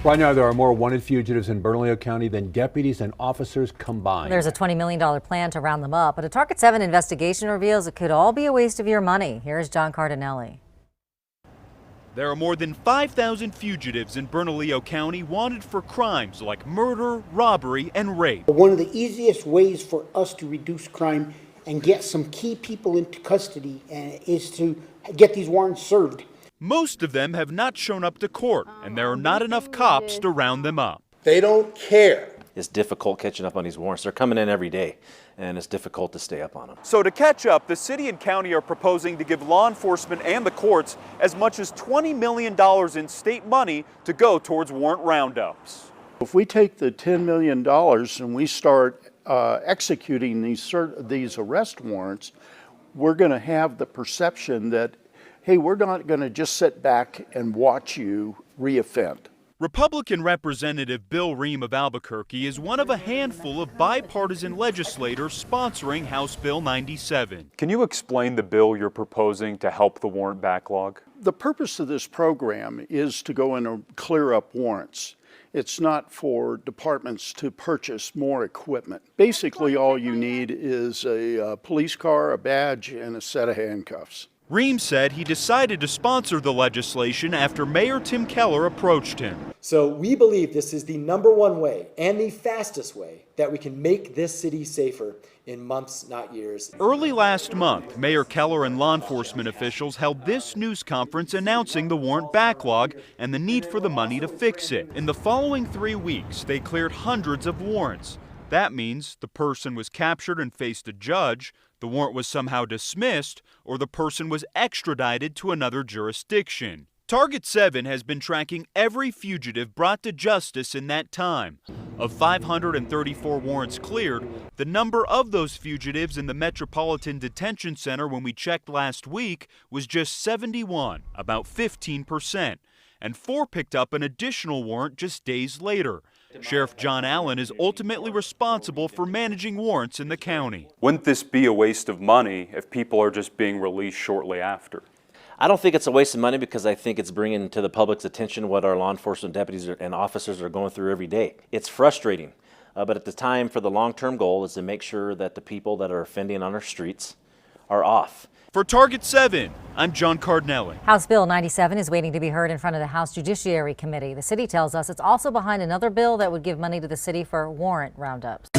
Right now, there are more wanted fugitives in Bernalillo County than deputies and officers combined. There's a $20 million plan to round them up, but a Target 7 investigation reveals it could all be a waste of your money. Here's John Cardinelli. There are more than 5,000 fugitives in Bernalillo County wanted for crimes like murder, robbery, and rape. One of the easiest ways for us to reduce crime and get some key people into custody is to get these warrants served. Most of them have not shown up to court, and there are not enough cops to round them up. They don't care. It's difficult catching up on these warrants. They're coming in every day, and it's difficult to stay up on them. So to catch up, the city and county are proposing to give law enforcement and the courts as much as $20 million in state money to go towards warrant roundups. If we take the $10 million and we start executing these arrest warrants, we're going to have the perception that, hey, we're not going to just sit back and watch you reoffend. Republican Representative Bill Ream of Albuquerque is one of a handful of bipartisan legislators sponsoring House Bill 97. Can you explain the bill you're proposing to help the warrant backlog? The purpose of this program is to go in and clear up warrants. It's not for departments to purchase more equipment. Basically, all you need is a police car, a badge, and a set of handcuffs. Ream said he decided to sponsor the legislation after Mayor Tim Keller approached him. So we believe this is the #1 way and the fastest way that we can make this city safer in months, not years. Early last month, Mayor Keller and law enforcement officials held this news conference announcing the warrant backlog and the need for the money to fix it. In the following 3 weeks, they cleared hundreds of warrants. That means the person was captured and faced a judge, the warrant was somehow dismissed, or the person was extradited to another jurisdiction. Target 7 has been tracking every fugitive brought to justice in that time. Of 534 warrants cleared, the number of those fugitives in the Metropolitan Detention Center when we checked last week was just 71, about 15%, and 4 picked up an additional warrant just days later. Sheriff John Allen is ultimately responsible for managing warrants in the county. Wouldn't this be a waste of money if people are just being released shortly after? I don't think it's a waste of money because I think it's bringing to the public's attention what our law enforcement deputies and officers are going through every day. It's frustrating, but at the time for the long-term goal is to make sure that the people that are offending on our streets are off. For Target 7, I'm John Cardinelli. House Bill 97 is waiting to be heard in front of the House Judiciary Committee. The city tells us it's also behind another bill that would give money to the city for warrant roundups.